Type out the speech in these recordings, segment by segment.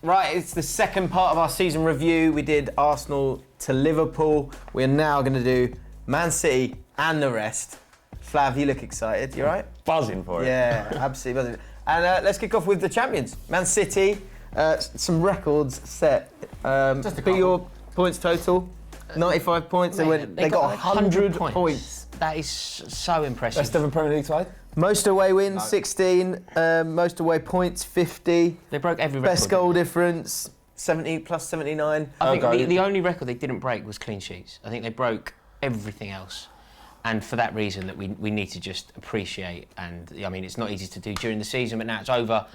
Right, it's the second part of our season review. We did Arsenal to Liverpool. We're now going to do Man City and the rest. Flav, you look excited. You all right? Buzzing for it. Yeah, absolutely buzzing. And let's kick off with the champions. Man City, some records set. Just a couple. Your points total, 95 points. They got 100 points. That is so impressive. Best ever Premier League side? Most away wins, 16. Most away points, 50. They broke every record. Best goal difference, 70 plus 79. I think the only record they didn't break was clean sheets. I think they broke everything else. And for that reason that we need to just appreciate. And I mean, it's not easy to do during the season, but now it's over.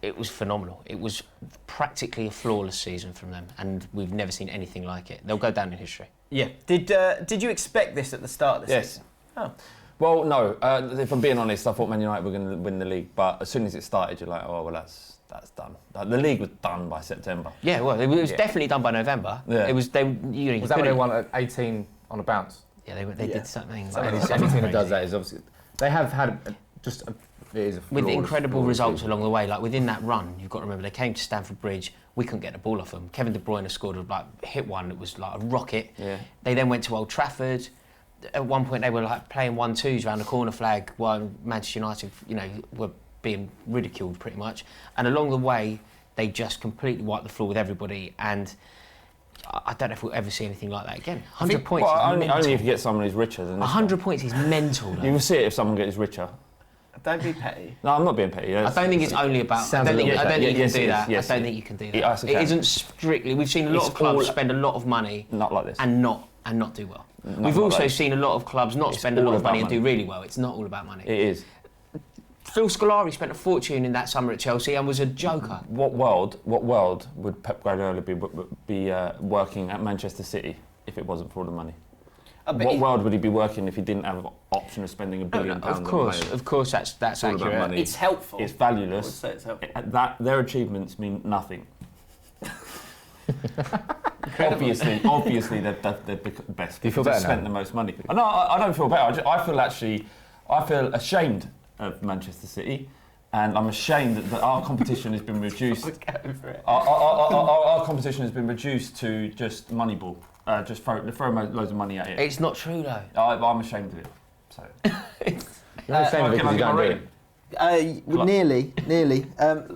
It was phenomenal. It was practically a flawless season from them, and we've never seen anything like it. They'll go down in history. Yeah. Did you expect this at the start of the season? Oh. Well, no. If I'm being honest, I thought Man United were going to win the league, but as soon as it started, you're like, oh well, that's done. Like, the league was done by September. Yeah, well, it was definitely done by November. Yeah. It was. Was that when they won at 18 on a bounce? Yeah, they did something. Any team that does that is obviously they have had it is a with incredible results along the way. Like within that run, you've got to remember they came to Stamford Bridge. We couldn't get the ball off them. Kevin De Bruyne scored hit one that was like a rocket. Yeah. They then went to Old Trafford. At one point, they were like playing 1-2s around the corner flag while Manchester United, were being ridiculed pretty much. And along the way, they just completely wiped the floor with everybody. And I don't know if we'll ever see anything like that again. 100 points. Well, only if you get someone who's richer than this 100 points is mental. Though. You will see it if someone gets richer. Don't be petty. No, I'm not being petty. I don't think it's only about. I don't think you can do that. It isn't strictly. We've seen a lot of clubs spend a lot of money, not like this, and not do well. We've also seen a lot of clubs not spend a lot of money and do really well. It's not all about money. It is. Phil Scolari spent a fortune in that summer at Chelsea and was a joker. What world would Pep Guardiola be working at Manchester City if it wasn't for all the money? What world would he be working if he didn't have an option of spending £1 billion? Of course, that's accurate. It's helpful. It's valueless. I would say it's helpful. Their achievements mean nothing. Obviously, they're the best. Do you feel better? better Spent the most money. No, I don't feel better. I feel ashamed of Manchester City, and I'm ashamed that our competition has been reduced. Our competition has been reduced to just Moneyball. Just throw loads of money at it. It's not true though. I'm ashamed of it. So. You're ashamed of it because you don't do it. Nearly.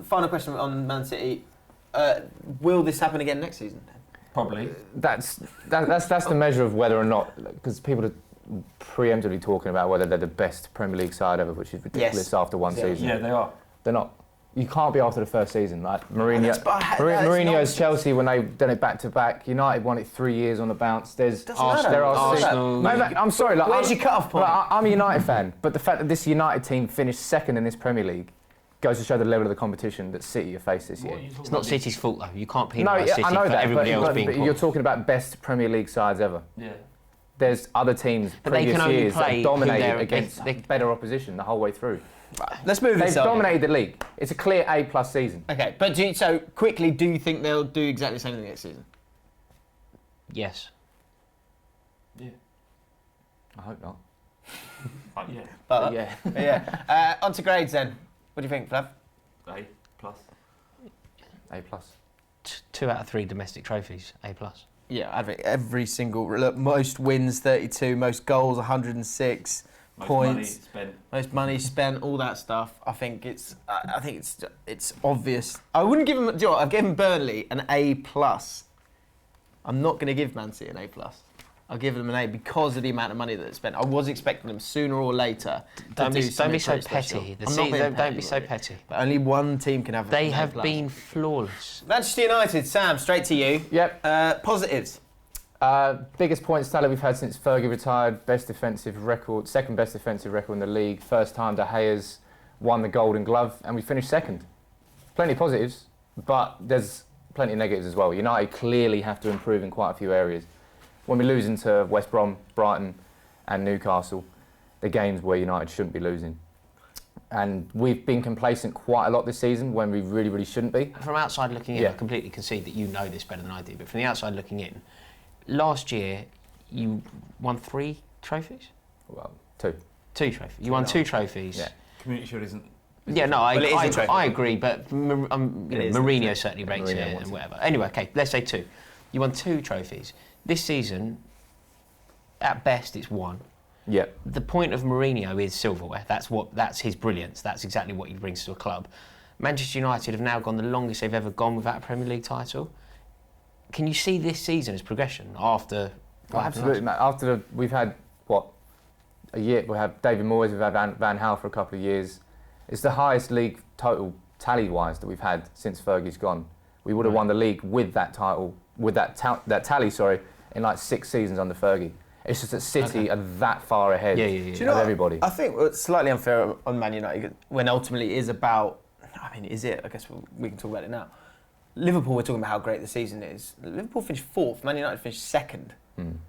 Final question on Man City. Will this happen again next season? Probably. That's the measure of whether or not, because people are preemptively talking about whether they're the best Premier League side ever, which is ridiculous after one season. Yeah, they are. They're not. You can't be after the first season. Like Mourinho's Chelsea, when they've done it back to back. United won it 3 years on the bounce. Arsenal. I'm sorry. Where's your cut-off point? I'm a United fan, but the fact that this United team finished second in this Premier League goes to show the level of the competition that City have faced this year. It's not City's fault though. You can't penalise City for everybody else being poor. You're talking about best Premier League sides ever. Yeah. There's other teams previous years that dominated against better opposition the whole way through. Right. Let's move. They've dominated the league. It's a clear A+ season. Okay, but do you think they'll do exactly the same thing next season? Yes. Yeah. I hope not. Yeah. But yeah. Yeah. On to grades then. What do you think, Flav? A+. A+. 2 out of 3 domestic trophies. A+. Yeah, I think every single most wins 32, most goals 106. Points, most money spent, all that stuff. I think it's obvious. I wouldn't give them. I've given Burnley an A+. I'm not going to give Man City an A+. I'll give them an A because of the amount of money that they spent. I was expecting them sooner or later. Don't be so petty. Don't be so petty. But only one team can have. They have been flawless. Manchester United. Sam, straight to you. Yep. Positives. Biggest points tally we've had since Fergie retired. Best defensive record, second best defensive record in the league. First time De Gea's won the Golden Glove, and we finished second. Plenty of positives, but there's plenty of negatives as well. United clearly have to improve in quite a few areas. When we lose into West Brom, Brighton, and Newcastle, the games where United shouldn't be losing. And we've been complacent quite a lot this season when we really, really shouldn't be. From outside looking in, I completely concede that you know this better than I do, but from the outside looking in, last year, you won 3 trophies? Well, 2. 2 trophies. You won 2 trophies. Yeah. Community Shield isn't Yeah, no, Well, it is a trophy. I agree, but Mourinho certainly rates it and whatever. Anyway, okay, let's say 2. You won 2 trophies. This season, at best, it's 1. Yeah. The point of Mourinho is silverware. That's his brilliance. That's exactly what he brings to a club. Manchester United have now gone the longest they've ever gone without a Premier League title. Can you see this season as progression after what happened? Absolutely. We've had a year. We have David Moyes. We've had Van Gaal for a couple of years. It's the highest league total tally-wise that we've had since Fergie's gone. We would have won the league with that title, with that tally, in like 6 seasons under Fergie. It's just that City are that far ahead of everybody. I think it's slightly unfair on Man United when ultimately it is about. I mean, is it? I guess we can talk about it now. Liverpool, we're talking about how great the season is. Liverpool finished 4th. Man United finished 2nd. You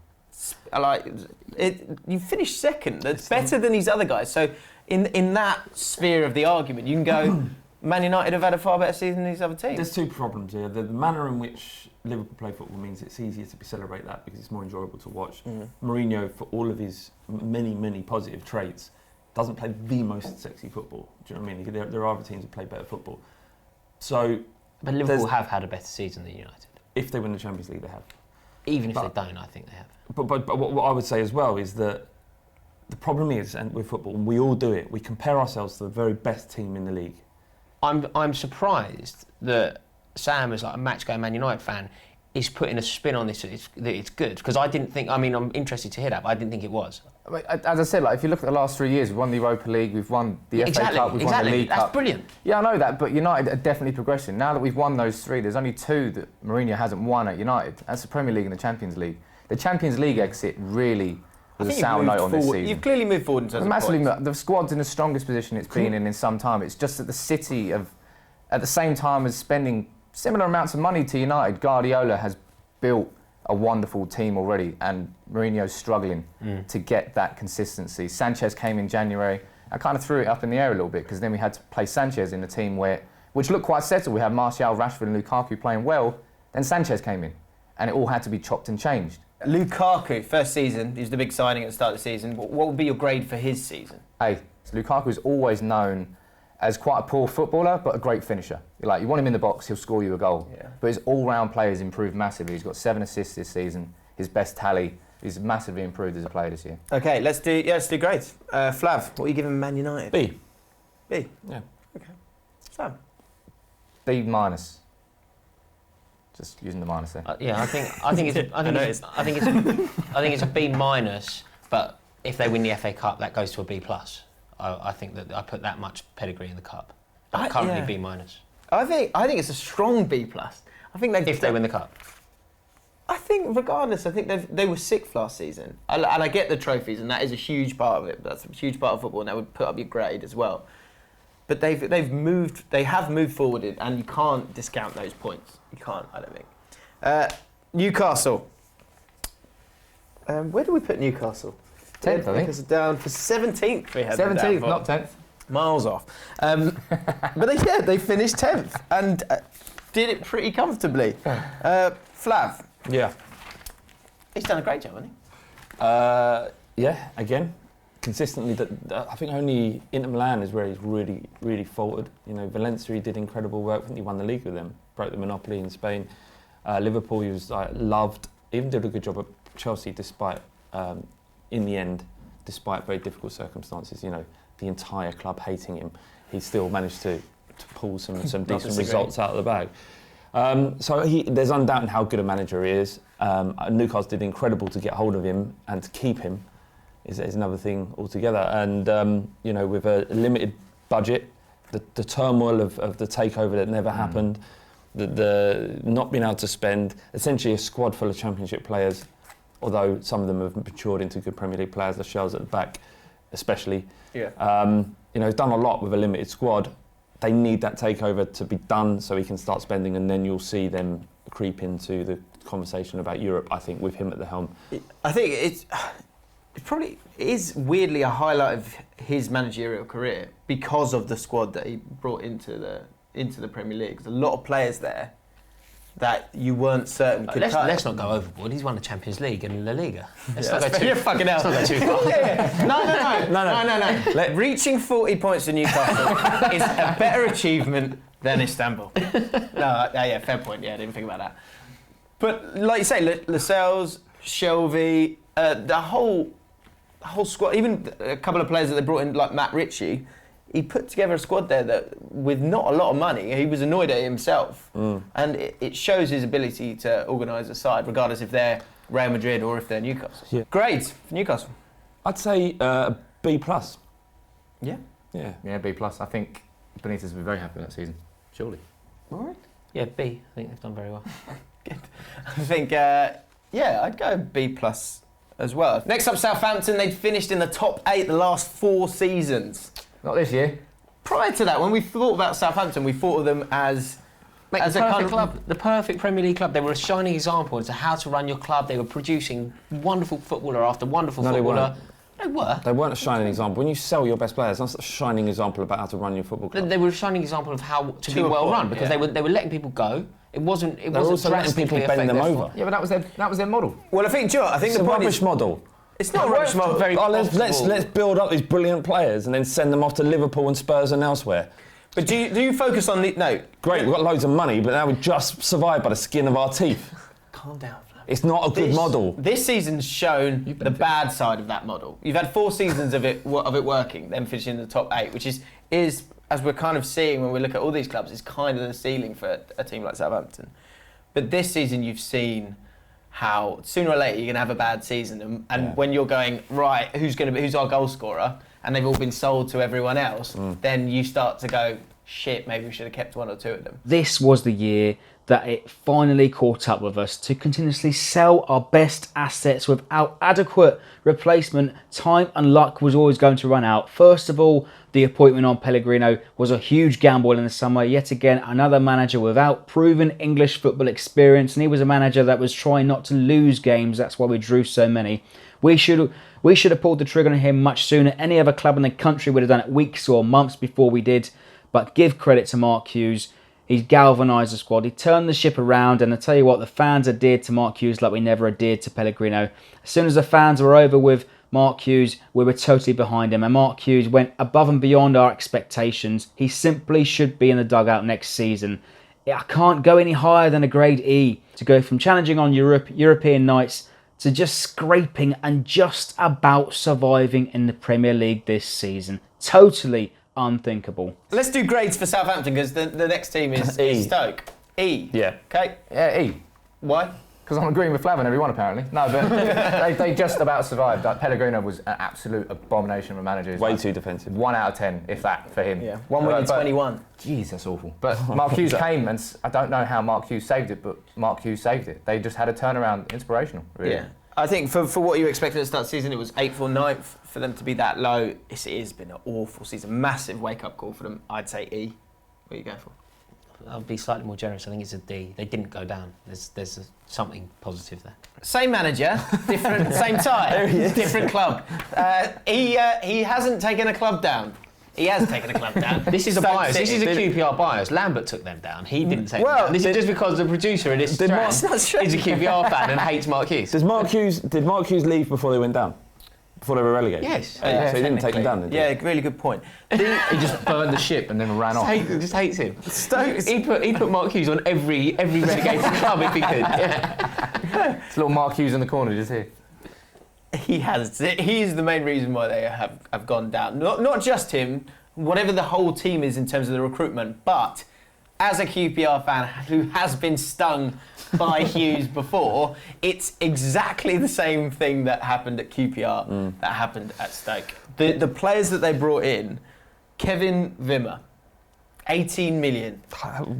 finished 2nd. That's better than these other guys. So in that sphere of the argument, you can go. Man United have had a far better season than these other teams. There's 2 problems here. The manner in which Liverpool play football means it's easier to celebrate that because it's more enjoyable to watch. Mourinho, for all of his many positive traits, doesn't play the most sexy football. Do you know what I mean? There are other teams that play better football. So, but Liverpool have had a better season than United. If they win the Champions League, they have. Even if they don't, I think they have. But what I would say as well is that the problem is, and with football, and we all do it, we compare ourselves to the very best team in the league. I'm surprised that Sam, as like a match-going Man United fan, is putting a spin on this that it's good. Because I didn't think, I'm interested to hear that, but I didn't think it was. As I said, if you look at the last 3 years, we've won the Europa League, we've won the FA Cup, we've won the League Cup. That's brilliant. Yeah, I know that, but United are definitely progressing. Now that we've won those 3, there's only 2 that Mourinho hasn't won at United. That's the Premier League and the Champions League. The Champions League exit really was a sour note on this season. You've clearly moved forward in terms of points. The squad's in the strongest position it's been in some time. It's just that the City have, at the same time as spending similar amounts of money to United, Guardiola has built a wonderful team already, and Mourinho's struggling to get that consistency. Sanchez came in January. I kind of threw it up in the air a little bit because then we had to play Sanchez in a team which looked quite settled. We had Martial, Rashford and Lukaku playing well. Then Sanchez came in and it all had to be chopped and changed. Lukaku, first season, he was the big signing at the start of the season. What would be your grade for his season? So Lukaku is always known as quite a poor footballer, but a great finisher. You want him in the box, he'll score you a goal. Yeah. But his all-round play has improved massively. He's got 7 assists this season, his best tally. He's massively improved as a player this year. Okay, let's do grades. Flav, what are you giving Man United? B. B? Yeah. Okay. Sam? B minus. Just using the minus there. I think it's a B minus, but if they win the FA Cup, that goes to a B plus. I think that I put that much pedigree in the cup. Currently B minus. I think it's a strong B plus. I think if they win the cup. I think regardless, I think they were 6th last season, and I get the trophies, and that is a huge part of it. That's a huge part of football, and that would put up your grade as well. But they have moved forward, and you can't discount those points. You can't, I don't think. Newcastle. Where do we put Newcastle? 10th, I think. It's down for 17th. We had 17th, not 10th. Miles off. But they finished 10th and did it pretty comfortably. Flav. Yeah. He's done a great job, hasn't he? Yeah, again, consistently. I think only Inter Milan is where he's really faltered. Valencia, he did incredible work. I think he won the league with them, broke the monopoly in Spain. Liverpool, he was loved. Even did a good job at Chelsea, despite in the end, despite very difficult circumstances. The entire club hating him, he still managed to pull some decent results out of the bag. So there's undoubted how good a manager he is. Newcastle did incredible to get hold of him, and to keep him is another thing altogether. And with a limited budget, the turmoil of the takeover that never happened, the not being able to spend, essentially a squad full of Championship players, although some of them have matured into good Premier League players, the shells at the back especially. Yeah. He's done a lot with a limited squad. They need that takeover to be done so he can start spending, and then you'll see them creep into the conversation about Europe, I think, with him at the helm. I think it probably is weirdly a highlight of his managerial career because of the squad that he brought into the Premier League. There's a lot of players there that you weren't certain could cut. Let's not go overboard. He's won the Champions League and La Liga. Let's Yeah, not go too fucking hell. Let's not go too far. No. Reaching 40 points to Newcastle is a better achievement than Istanbul. Fair point. Yeah, I didn't think about that. But like you say, Lascelles, Shelvey, the whole squad, even a couple of players that they brought in, like Matt Ritchie, he put together a squad there that, with not a lot of money, he was annoyed at it himself. And it shows his ability to organise a side, regardless if they're Real Madrid or if they're Newcastle. Yeah. Grades for Newcastle? I'd say B+. Yeah. Yeah, B+. I think Benitez will be very happy with that season, surely. Rory? Yeah, B. I think they've done very well. Good. I think, I'd go B+ as well. Next up, Southampton. They'd finished in the top 8 the last 4 seasons. Not this year. Prior to that, when we thought about Southampton, we thought of them as Mate, as the a perfect kind of club, the perfect Premier League club. They were a shining example as to how to run your club. They were producing wonderful footballer after wonderful footballer. They were. They weren't a shining example. When you sell your best players, that's a shining example about how to run your football club. They were a shining example of how to be well run because they were letting people go. It wasn't. It wasn't also letting people bend them over. Yeah, but that was their model. Well, I think It's the a point rubbish is, model. it's not a rubbish model. Very Let's build up these brilliant players and then send them off to Liverpool and Spurs and elsewhere. But do you focus on the no? Great, we've got loads of money, but now we just survive by the skin of our teeth. Calm down. It's not a good model. This season's shown the bad side of that model. You've had 4 seasons of it working, then finishing in the top 8, which is as we're kind of seeing when we look at all these clubs, is kind of the ceiling for a team like Southampton. But this season, you've seen how sooner or later you're going to have a bad season, and when you're going right, who's our goal scorer, and they've all been sold to everyone else, then you start to go, shit, maybe we should have kept 1 or 2 of them. This was the year that it finally caught up with us to continuously sell our best assets without adequate replacement. Time and luck was always going to run out. First of all, the appointment on Pellegrino was a huge gamble in the summer. Yet again, another manager without proven English football experience, and he was a manager that was trying not to lose games. That's why we drew so many. We should have pulled the trigger on him much sooner. Any other club in the country would have done it weeks or months before we did. But give credit to Mark Hughes. He's galvanised the squad. He turned the ship around, and I tell you what, the fans adhered to Mark Hughes like we never adhered to Pellegrino. As soon as the fans were over with Mark Hughes, we were totally behind him, and Mark Hughes went above and beyond our expectations. He simply should be in the dugout next season. I can't go any higher than a grade E. To go from challenging on European nights to just scraping and just about surviving in the Premier League this season. Totally unthinkable. Let's do grades for Southampton, because the next team is E. Stoke. E. Yeah. Okay. Yeah, E. Why? Because I'm agreeing with Flav on everyone, apparently. No, but they just about survived. Like, Pellegrino was an absolute abomination of a manager. Way too defensive. 1 out of 10, if that, for him. Yeah. 1 win in 21. Jeez, that's awful. But Mark Hughes came, and I don't know how Mark Hughes saved it, but Mark Hughes saved it. They just had a turnaround, inspirational, really. Yeah. I think for what you expected at the start of the season, it was 8th or 9th. For them to be that low, it has been an awful season. Massive wake-up call for them. I'd say E. What are you going for? I'll be slightly more generous. I think it's a D. They didn't go down. There's something positive there. Same manager, different, same tie, different club. He hasn't taken a club down. He has taken a club down. This is a Stoke bias. City. This is a QPR bias. Lambert took them down. He didn't take them Well, down. This is just because the producer of this strand is a QPR fan and hates Mark Hughes. Did Mark Hughes leave before they went down? Before they were relegated? Yes. So he didn't take them down, did he? Yeah, really good point. He just burned the ship and then ran off. Just hates him. Stokes. He put Mark Hughes on every relegated club if he could. Yeah. It's little Mark Hughes in the corner, just here. He has. He's the main reason why they have gone down. Not just him, whatever the whole team is in terms of the recruitment, but as a QPR fan who has been stung by Hughes before, it's exactly the same thing that happened at QPR that happened at Stoke. The players that they brought in, Kevin Wimmer, 18 million.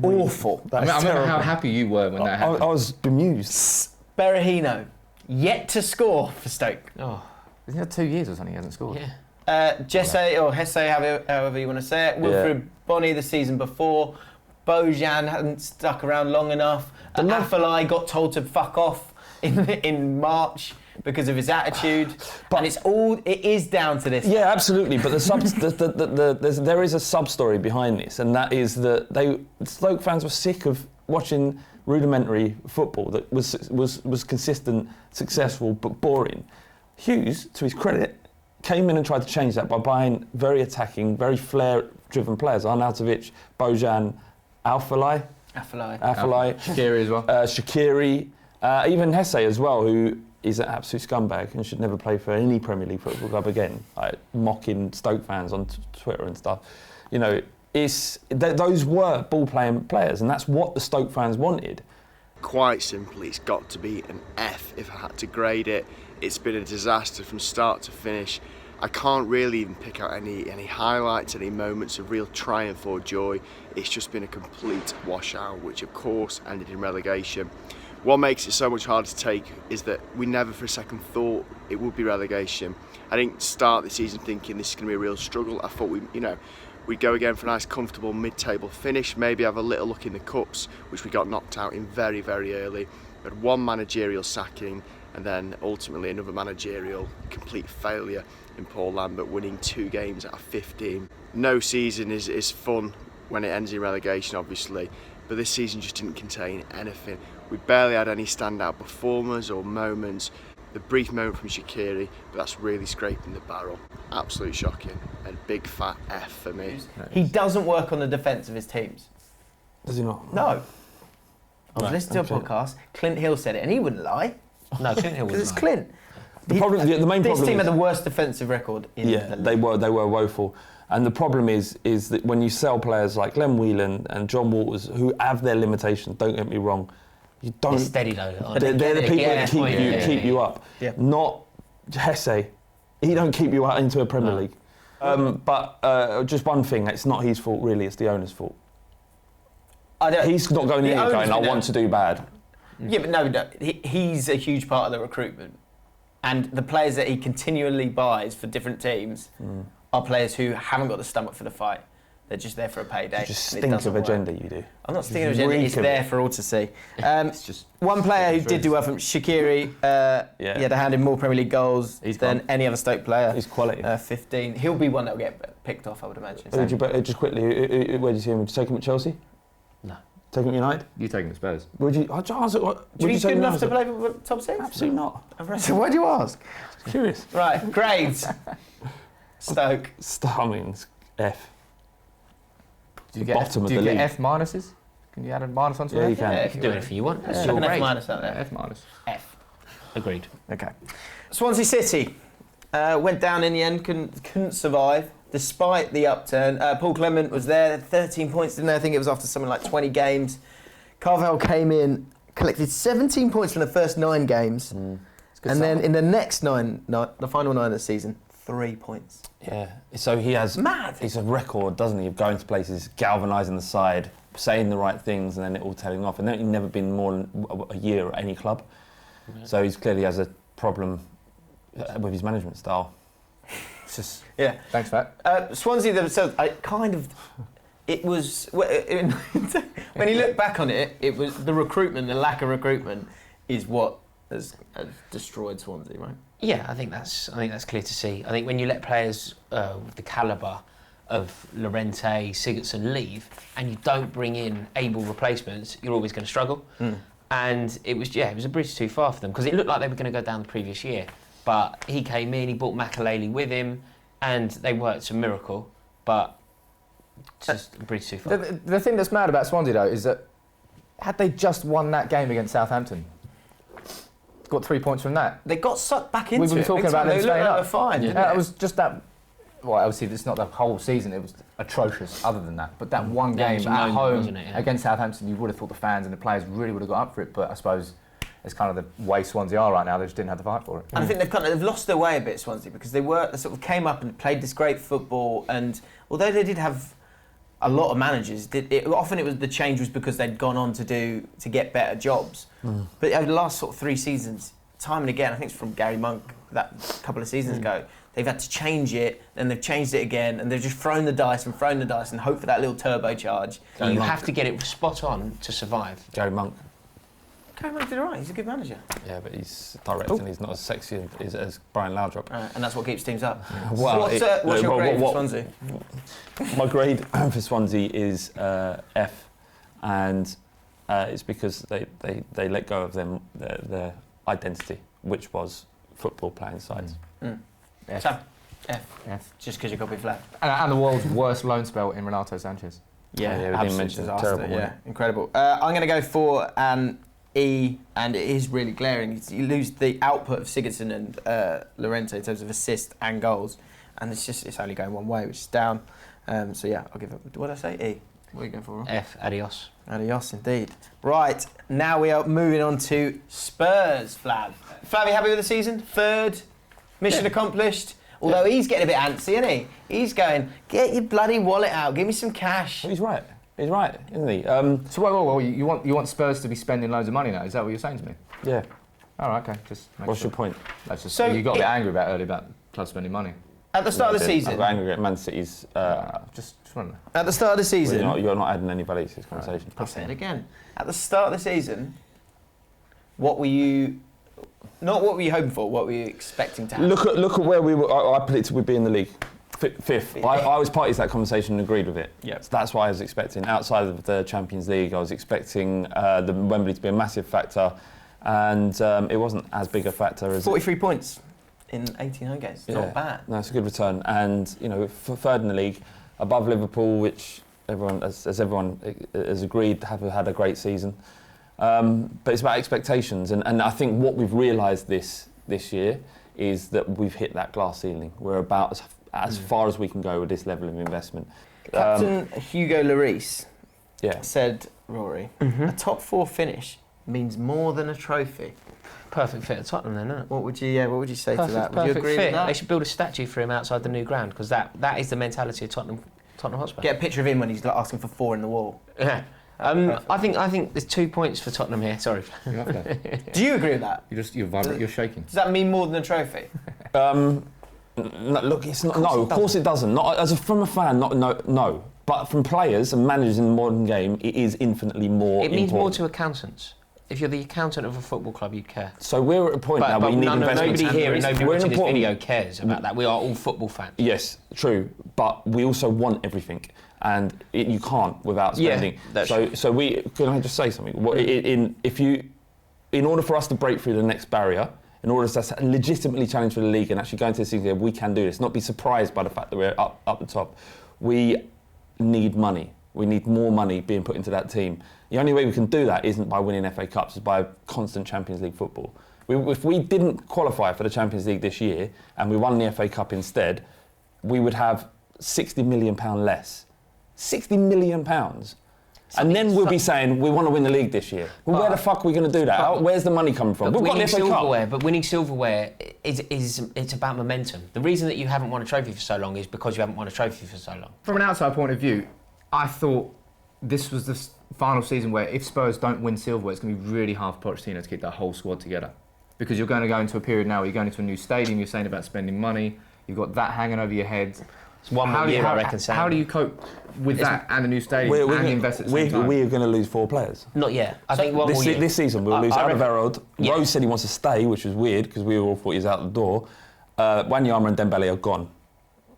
Awful. I remember how happy you were when that happened. I was bemused. Berahino, yet to score for Stoke. Oh, Isn't it 2 years or something he hasn't scored? yeah. Jesse, or Hesse, however you want to say it. Wilfred Bonney the season before. Bojan hadn't stuck around long enough. Afellay got told to fuck off in March because of his attitude. And it is down to this. Yeah, absolutely. But there is a sub-story behind this, and that is that Stoke fans were sick of watching rudimentary football that was consistent, successful, but boring. Hughes, to his credit, came in and tried to change that by buying very attacking, very flair-driven players. Arnautovic, Bojan, Afellay. Shaqiri as well. Shaqiri, even Hesse as well, who is an absolute scumbag and should never play for any Premier League football club again. Like, mocking Stoke fans on Twitter and stuff. You know, those were ball-playing players, and that's what the Stoke fans wanted. Quite simply, it's got to be an F if I had to grade it. It's been a disaster from start to finish. I can't really even pick out any highlights, any moments of real triumph or joy. It's just been a complete washout, which of course ended in relegation. What makes it so much harder to take is that we never for a second thought it would be relegation. I didn't start the season thinking this is going to be a real struggle. I thought we'd go again for a nice comfortable mid-table finish, maybe have a little look in the cups, which we got knocked out in very, very early. We had one managerial sacking and then ultimately another managerial complete failure in Paul Lambert, winning 2 games out of 15. No season is fun when it ends in relegation, obviously, but this season just didn't contain anything. We barely had any standout performers or moments. The brief moment from Shaqiri, but that's really scraping the barrel. Absolutely shocking. And big fat F for me. He doesn't work on the defence of his teams. Does he not? No. I was listening to a podcast. Clint Hill said it, and he wouldn't lie. No, Clint Hill Because was it's Clint. The main problem. This team is, had the worst defensive record in the league. they were woeful. And the problem is that when you sell players like Glenn Whelan and John Walters, who have their limitations, don't get me wrong, you don't. It's steady though. They're the people that keep you up. Yeah. Not Hesse. He don't keep you out into a Premier League. But just one thing, it's not his fault really, it's the owner's fault. He's not going in here going, I want to do bad. Yeah, but no, he's a huge part of the recruitment. And the players that he continually buys for different teams are players who haven't got the stomach for the fight. They're just there for a payday. You just stink of agenda, you do. I'm not stinking of agenda, it's there for all to see. It's just one player who did do well from Shaqiri, he had a hand in more Premier League goals than any other Stoke player. He's quality. 15. He'll be one that will get picked off, I would imagine. Just quickly, where did you see him? Would you take him at Chelsea? No. Take him at United? you taking the Spurs. Would you? Do you think he's good enough to play for top 6? Absolutely not. So why do you ask? Curious. Right, grades. Stoke. I mean, it's F. Do you get Bottom of the get league. F minuses? Can you add a minus onto Yeah, that? you can. Yeah, You can do anything you want. That's Chuck your an F grade. minus out there. F minus. F. Agreed. Okay. Swansea City went down in the end, couldn't survive despite the upturn. Paul Clement was there, 13 points, didn't they? I think it was after something like 20 games. Carvell came in, collected 17 points from the first 9 games, and then in the next 9, the final 9 of the season, 3 points. Yeah. So he has. Mad. He's a record, doesn't he, of going to places, galvanising the side, saying the right things, and then it all tailing off. And then he's never been more than a year at any club. Yeah. So he clearly has a problem with his management style. It's just. Yeah. Thanks for that. Swansea themselves, it was when you look back on it, it was the recruitment, the lack of recruitment, is what has destroyed Swansea, right? Yeah, I think that's clear to see. I think when you let players with the calibre of Llorente, Sigurdsson leave, and you don't bring in able replacements, you're always going to struggle. And it was a bridge too far for them, because it looked like they were going to go down the previous year. But he came in, he brought Makelele with him, and they worked a miracle. But just a bridge too far. The thing that's mad about Swansea though is that had they just won that game against Southampton, got 3 points from that. They got sucked back into it. We've been talking about them They staying looked like up. they were fine. Yeah, it was just that. Well, obviously, it's not the whole season. It was atrocious. Other than that, but that one Yeah, it game was at known, home wasn't it? Yeah. against Southampton, you would have thought the fans and the players really would have got up for it. But I suppose it's kind of the way Swansea are right now. They just didn't have the fight for it. And I think they've lost their way a bit, Swansea, because they sort of came up and played this great football. And although they did have a lot of managers, often it was the change was because they'd gone on to get better jobs. But over the last sort of 3 seasons, time and again, I think it's from Gary Monk that couple of seasons ago, they've had to change it, and they've changed it again, and they've just thrown the dice and hope for that little turbo charge. You have to get it spot on to survive. Gary Monk. Gary Monk did all right, he's a good manager. Yeah, but he's directing, and he's not as sexy as Brian Laudrup. And that's what keeps teams up. Well, So what's your grade for Swansea? My grade for Swansea is F, and it's because they let go of their identity, which was football playing sides. F. So, F. Just because you got to be flat. And the world's worst loan spell in Renato Sanchez. Yeah, we didn't absolute mention it. disaster. Terrible, Yeah, incredible. I'm going to go for an E, and it is really glaring. You lose the output of Sigurdsson and Llorente in terms of assists and goals, and it's only going one way, which is down. So yeah, I'll give it. What did I say? E. What are you going for, Ron? F. Adios. Adios, indeed. Right, now we are moving on to Spurs, Flav. Flav, you happy with the season? Third, mission accomplished. Although he's getting a bit antsy, isn't he? He's going, get your bloody wallet out, give me some cash. Well, he's right, isn't he? So whoa, you want Spurs to be spending loads of money now? Is that what you're saying to me? Yeah. All right, okay. Just What's your point? That's just So you got a bit angry about earlier about clubs spending money. At the start of the I'm season. angry at Man City's. Just wondering. At the start of the season. You're not adding any value to this conversation. I'll say it again. At the start of the season, what were you hoping for? What were you expecting to happen? Look at where we were. I predicted we'd be in the league. Fifth. I was party to that conversation and agreed with it. Yep. So that's why I was expecting. Outside of the Champions League, I was expecting the Wembley to be a massive factor, and it wasn't as big a factor as 43 points in 18 home games. Not bad. No, it's a good return, and third in the league, above Liverpool, which everyone has agreed have had a great season. But it's about expectations, and I think what we've realised this year is that we've hit that glass ceiling. We're about as far as we can go with this level of investment. Captain Hugo Lloris said, Rory, a top 4 finish means more than a trophy. Perfect fit at Tottenham then, isn't it? What would you say to that? Would Perfect you agree fit. with that? They should build a statue for him outside the new ground, because that is the mentality of Tottenham Hotspur. Get a picture of him when he's asking for 4 in the wall. Yeah. I think there's 2 points for Tottenham here. Sorry. Do you agree with that? You're vibrant. You're shaking. Does that mean more than a trophy? No, look, it's not. No, of course it doesn't. Not from a fan. No. But from players and managers in the modern game, it is infinitely more. It means important. more to accountants. If you're the accountant of a football club, you'd care. So we're at a point now where we need investment. Nobody here and nobody watching this video cares about that. We are all football fans. Yes, true. But we also want everything, and you can't without spending. Yeah, that's so can I just say something? In order for us to break through the next barrier, in order to legitimately challenge for the league and actually go into the season, we can do this. Not be surprised by the fact that we're up the top. We need money. We need more money being put into that team. The only way we can do that isn't by winning FA Cups, it's by constant Champions League football. If we didn't qualify for the Champions League this year and we won the FA Cup instead, we would have £60 million less. £60 million. And then we'll be saying we want to win the league this year. Well, where the fuck are we going to do that? Where's the money coming from? We've got the FA Cup. But winning silverware it's about momentum. The reason that you haven't won a trophy for so long is because you haven't won a trophy for so long. From an outside point of view, I thought this was the final season where if Spurs don't win silverware, it's going to be really hard for Pochettino to keep that whole squad together. Because you're going to go into a period now where you're going into a new stadium, you're saying about spending money, you've got that hanging over your head. It's one more year, I reckon, Sam. How do you cope with that and a new stadium and invest at the same time? We are going to lose 4 players. Not yet. I think one more year. This season we'll lose Alderweireld. Yeah. Rose said he wants to stay, which was weird because we all thought he was out the door. Wanyama and Dembele are gone.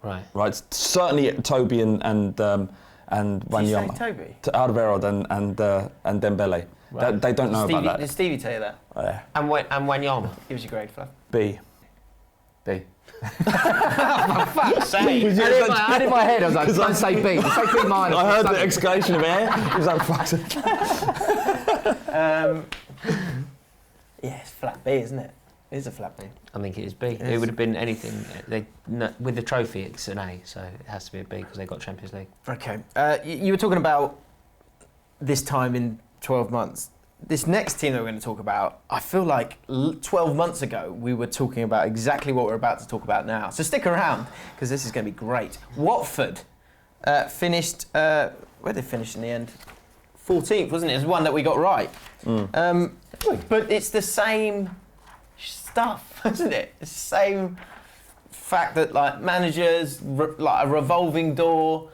Right. Certainly Toby and Wanyama. Did you say Toby? Alderweireld and Dembele. Right. They don't know about that. Did Stevie tell you that? Yeah. And Wanyama. Give us your grade, Flav. B. Fuck's sake. I had in my head, I was like, don't say B. Say B minus. I heard the exclamation of air. It was like, fuck's sake. Yeah, it's flat B, isn't it? It is a flat B. I think it is B. It would have been anything. With the trophy, it's an A, so it has to be a B because they got Champions League. Okay. You were talking about this time in 12 months. This next team that we're going to talk about, I feel like 12 months ago we were talking about exactly what we're about to talk about now. So stick around because this is going to be great. Watford finished. Where did they finish in the end? 14th, wasn't it? It was one that we got right. But it's the same stuff, isn't it? It's the same fact that like managers, like a revolving door.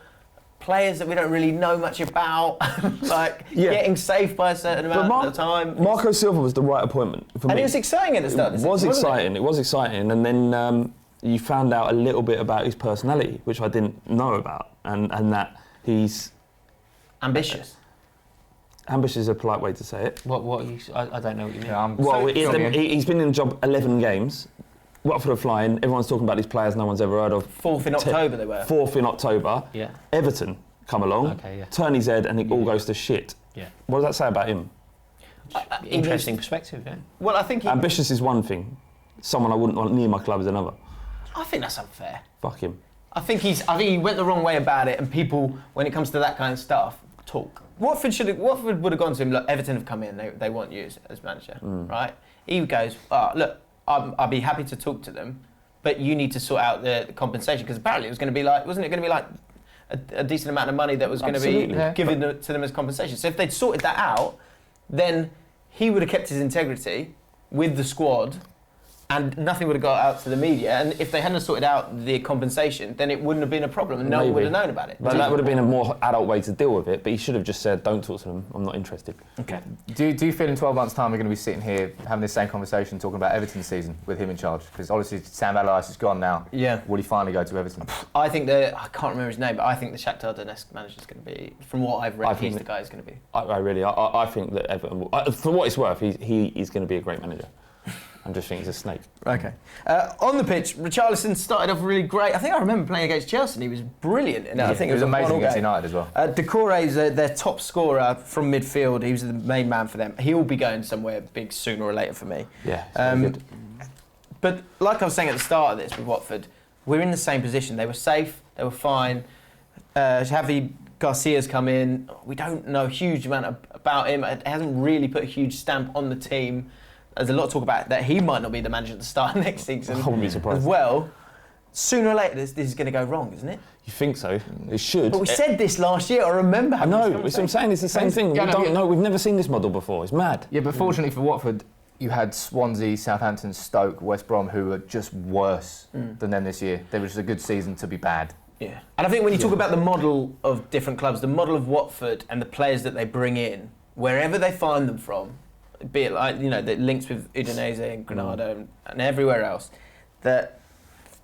Players that we don't really know much about, getting safe by a certain amount of time. Marco Silva was the right appointment for me. And it was exciting at the start. It was exciting, and then you found out a little bit about his personality, which I didn't know about, and that he's ambitious. Ambush is a polite way to say it. What you, I don't know what you mean. Yeah, Well, he's been in the job 11 games. Watford are flying. Everyone's talking about these players no one's ever heard of. 4th in October they were. 4th in October. Yeah. Everton come along, turn his head, and it all goes to shit. Yeah. What does that say about him? Interesting perspective, yeah. Well, I think Ambitious is one thing. Someone I wouldn't want near my club is another. I think that's unfair. Fuck him. I think he went the wrong way about it, and people, when it comes to that kind of stuff, talk. Watford would have gone to him. Look, Everton have come in. They want you as manager, right? He goes, look, I'd be happy to talk to them, but you need to sort out the compensation, because apparently it was going to be like, wasn't it going to be like a decent amount of money that was going to be given to them as compensation? So if they'd sorted that out, then he would have kept his integrity with the squad, and nothing would have got out to the media. And if they hadn't sorted out the compensation, then it wouldn't have been a problem, and no one would have known about it. But that would have been a more adult way to deal with it. But he should have just said, "Don't talk to them. I'm not interested." Okay. Do you feel in 12 months' time we're going to be sitting here having this same conversation, talking about Everton's season with him in charge? Because obviously Sam Allardyce is gone now. Yeah. Will he finally go to Everton? I think I can't remember his name, but I think the Shakhtar Donetsk manager is going to be, from what I've read, he's the guy who's going to be. I think that Everton, for what it's worth, he's going to be a great manager. I just think he's a snake. Okay. On the pitch, Richarlison started off really great. I think I remember playing against Chelsea and he was brilliant. I think it was amazing against United as well. Decore is their top scorer from midfield. He was the main man for them. He will be going somewhere big sooner or later for me. Yeah, good. But like I was saying at the start of this with Watford, we're in the same position. They were safe, they were fine. Javi Garcia's come in. We don't know a huge amount about him. It hasn't really put a huge stamp on the team. There's a lot of talk about that he might not be the manager to start next season. I wouldn't be surprised. As well, sooner or later this is going to go wrong, isn't it? You think so? It should. But we said this last year. I remember. I know. That's what I'm saying. It's the same thing. We don't know. We've never seen this model before. It's mad. Yeah, but fortunately for Watford, you had Swansea, Southampton, Stoke, West Brom, who were just worse than them this year. They were just a good season to be bad. Yeah. And I think when you talk about the model of different clubs, the model of Watford and the players that they bring in, wherever they find them from, be it like, the links with Udinese and Granada and everywhere else, that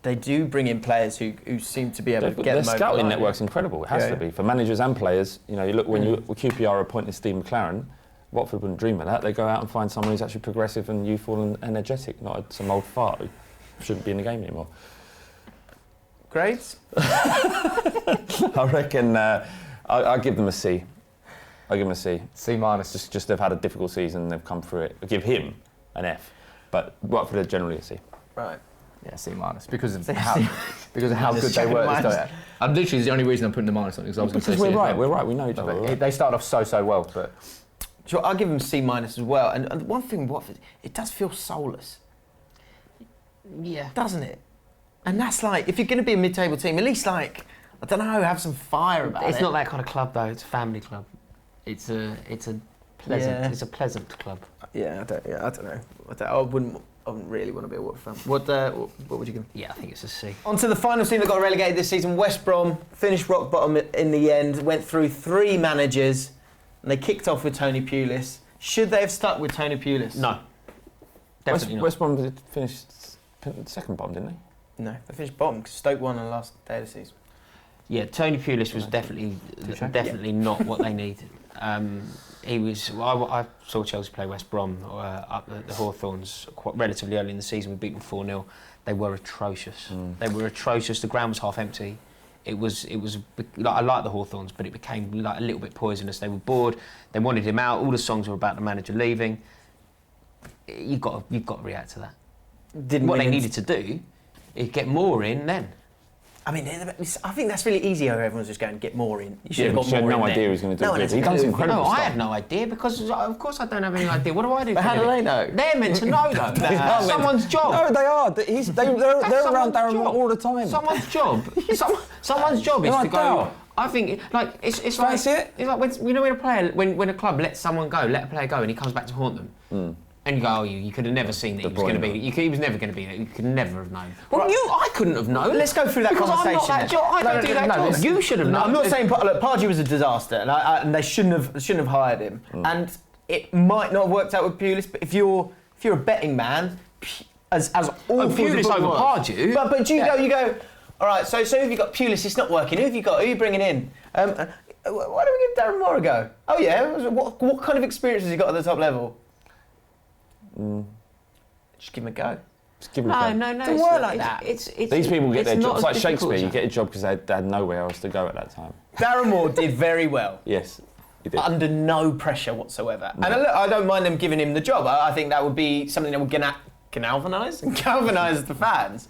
they do bring in players who seem to be able to get them over the line. Their scouting network's incredible. It has to be for managers and players. You look when QPR appointed Steve McLaren, Watford wouldn't dream of that. They go out and find someone who's actually progressive and youthful and energetic, not some old fart who shouldn't be in the game anymore. Grades? I reckon I'll give them a C. I'll give him a C. C minus. Just they've had a difficult season. They've come through it. I'll give him an F, but Watford are generally a C. Right. Yeah, C minus because of how good they were at the start. And literally, the only reason I'm putting the minus on it is I was going to say we're right. We're right. We know each other. Right. They started off so well, but Sure, I'll give them C minus as well. And one thing with Watford, it does feel soulless. Yeah. Doesn't it? And that's like, if you're going to be a mid-table team, at least I don't know, have some fire about it. It's not that kind of club though. It's a family club. It's a pleasant club. Yeah, I don't know. I wouldn't really want to be a Watford fan. What would you give? Yeah, I think it's a C. On to the final team that got relegated this season. West Brom finished rock bottom in the end. Went through 3 managers, and they kicked off with Tony Pulis. Should they have stuck with Tony Pulis? No. Definitely not. West Brom finished second bottom, didn't they? No, they finished bottom because Stoke won on the last day of the season. Yeah, Tony Pulis was definitely not what they needed. He was. I saw Chelsea play West Brom up at the Hawthorns relatively early in the season. We beat them 4-0. They were atrocious. They were atrocious. The ground was half empty. It was. I like the Hawthorns, but it became like a little bit poisonous. They were bored. They wanted him out. All the songs were about the manager leaving. You've got to react to that. What they needed to do is get more in then. I mean, I think that's really easy how everyone's just going, get more in. You should have got more in. No idea he was going to do it. He does incredible stuff. I have no idea because, of course, I don't have any idea. What do I do? But how do they know? They're meant to know, though. That's someone's job. No, they are. They're around Darren all the time. Someone's job. Someone's job is to go. I think it's like when a player when a club lets someone go, let a player go, and he comes back to haunt them. And you go, oh, you could have never seen that he was going to be. He was never going to be there. You could never have known. Well, I couldn't have known. Let's go through that conversation. I'm not that job. I don't do that job. You should have known. I'm not saying Pardew was a disaster, and they shouldn't have hired him. And it might not have worked out with Pulis, but if you're a betting man, as awful Pulis over Pardew. But you go. All right. So if you got Pulis, it's not working. Who have you got? Who are you bringing in? Why don't we give Darren Moore a go? Oh yeah, what kind of experience has he got at the top level? Just give him a go. Just give him a go. No. Don't work like that. These people get their jobs. It's like Shakespeare, you get a job because they had nowhere else to go at that time. Darren Moore did very well. Yes, he did. Under no pressure whatsoever. And I don't mind them giving him the job. I think that would be something that would galvanise the fans.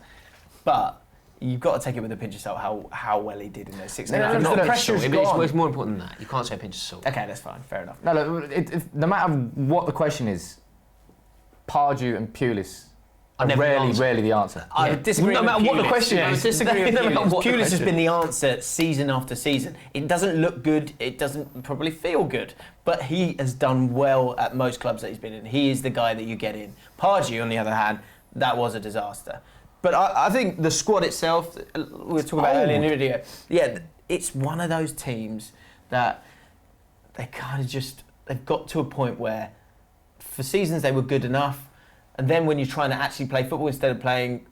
But you've got to take it with a pinch of salt how well he did in those 6 games. Not The pressure's pressure's gone. gone. It's more important than that. You can't say a pinch of salt. Okay, that's fine. Fair enough. No, look, no matter what the question is, Pardew and Pulis are rarely the answer. I disagree. No with matter what the Pulis. question I is. disagree with No matter Pulis. what the Pulis has question been the answer season after season. It doesn't look good. It doesn't probably feel good. But he has done well at most clubs that he's been in. He is the guy that you get in. Pardew, on the other hand, that was a disaster. But I think the squad itself, we were talking about earlier in the video, yeah, it's one of those teams that they kind of just, they've got to a point where for seasons they were good enough, and then when you're trying to actually play football instead of playing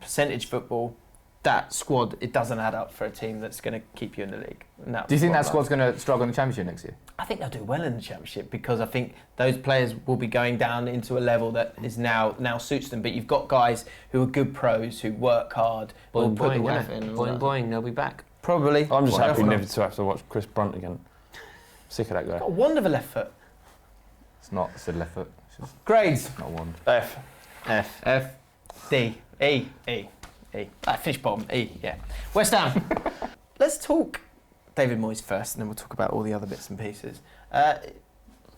percentage football, that squad, it doesn't add up for a team that's going to keep you in the league. Do you think that squad's going to struggle in the Championship next year? I think they'll do well in the Championship because I think those players will be going down into a level that is now suits them. But you've got guys who are good pros, who work hard, who will put the work in. Boing, they'll be back. Probably. I'm just happy never to have to watch Chris Brunt again. Sick of that guy. Got a wand of a left foot. It's not a left foot. It's just Grades. not a wand. F. D. E. Finish bottom. E. Yeah. West Ham. Let's talk David Moyes first, and then we'll talk about all the other bits and pieces.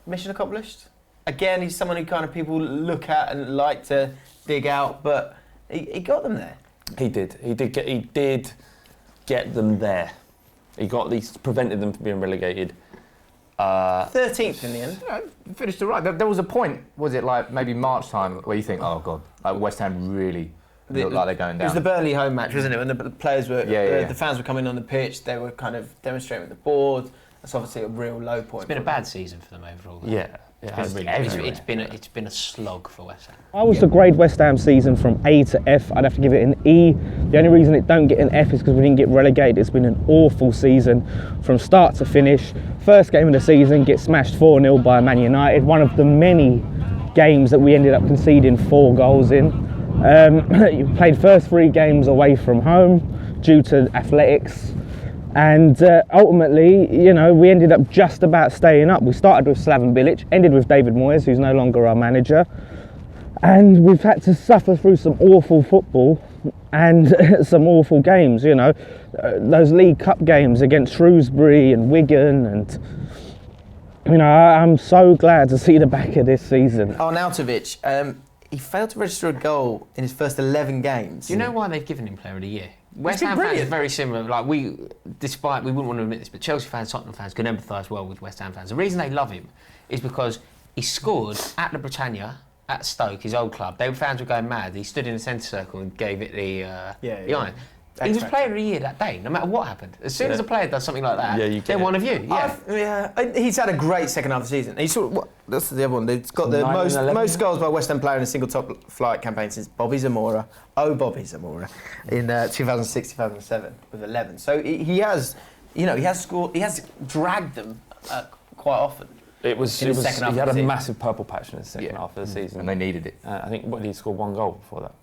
Mission accomplished. Again, he's someone who kind of people look at and like to dig out, but he got them there. He did get them there. He prevented them from being relegated. 13th in the end. Finished all right. There was a point, was it like maybe March time, where you think, oh God, like West Ham really look like they're going down. It was the Burnley home match, wasn't it? When the players were, the fans were coming on the pitch, they were kind of demonstrating with the board. That's obviously a real low point. It's been a bad season for them overall. Though. Yeah. It's been a slog for West Ham. I was to grade West Ham season from A to F, I'd have to give it an E. The only reason it don't get an F is because we didn't get relegated. It's been an awful season from start to finish. First game of the season, get smashed 4-0 by Man United. One of the many games that we ended up conceding 4 goals in. You played first 3 games away from home due to athletics. And ultimately, we ended up just about staying up. We started with Slaven Bilic, ended with David Moyes, who's no longer our manager. And we've had to suffer through some awful football and some awful games, those League Cup games against Shrewsbury and Wigan. And, I'm so glad to see the back of this season. Arnautovic, he failed to register a goal in his first 11 games. Do you know why they've given him Player of the Year? West Ham fans are very similar. Like we wouldn't want to admit this, but Chelsea fans, Tottenham fans can empathise well with West Ham fans. The reason they love him is because he scored at the Britannia at Stoke, his old club. Fans were going mad. He stood in the centre circle and gave it the iron. He was Player of the Year that day, no matter what happened. As soon as a player does something like that, they're one of you. He's had a great second half of the season. That's the other one. They've got the most goals by a West Ham player in a single top flight campaign since Bobby Zamora. Bobby Zamora, in 2006-2007 with 11. So he has scored. He has dragged them quite often. He had a massive purple patch in the second half of the season, and they needed it. I think he scored 1 goal before that.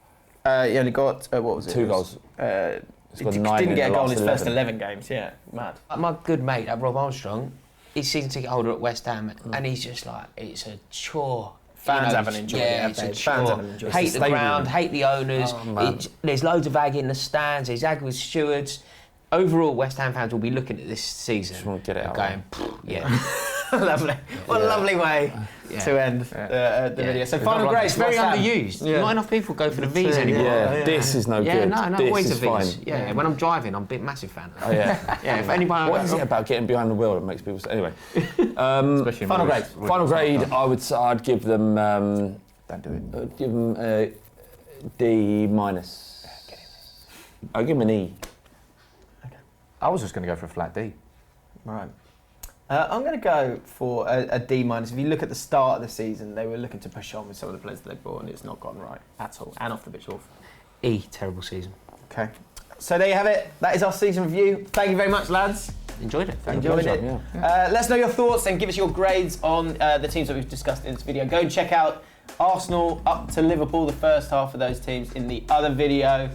He only got, what was it? 2 goals. He didn't get a goal in his first 11 games, mad. My good mate, Rob Armstrong, he's season ticket holder at West Ham, and he's just like, it's a chore. Fans haven't enjoyed it. It's a chore. Hate the ground, hate the owners. There's loads of ag in the stands, there's ag with stewards. Overall, West Ham fans will be looking at this season just want to get it out going, lovely. What a lovely way to end the video. So final grades. It's very underused. Not enough people go for the V's anymore. This is no good. No, this always is a V's. fine. When I'm driving, I'm a big massive fan. Oh yeah. If anybody. What is it about getting behind the wheel that makes people? Anyway. Final grade. Final grade. I'd give them. Don't do it. I'd give them a D minus. I'll give them an E. I was just going to go for a flat D. Right. I'm going to go for a D minus. If you look at the start of the season, they were looking to push on with some of the players that they brought, and it's not gone right at all. And off the pitch, awful. E, terrible season. Okay. So there you have it. That is our season review. Thank you very much, lads. enjoyed it. Enjoyed it. Let us know your thoughts and give us your grades on the teams that we've discussed in this video. Go and check out Arsenal up to Liverpool, the first half of those teams in the other video.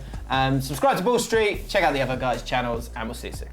Subscribe to Ball Street, check out the other guys' channels, and we'll see you soon.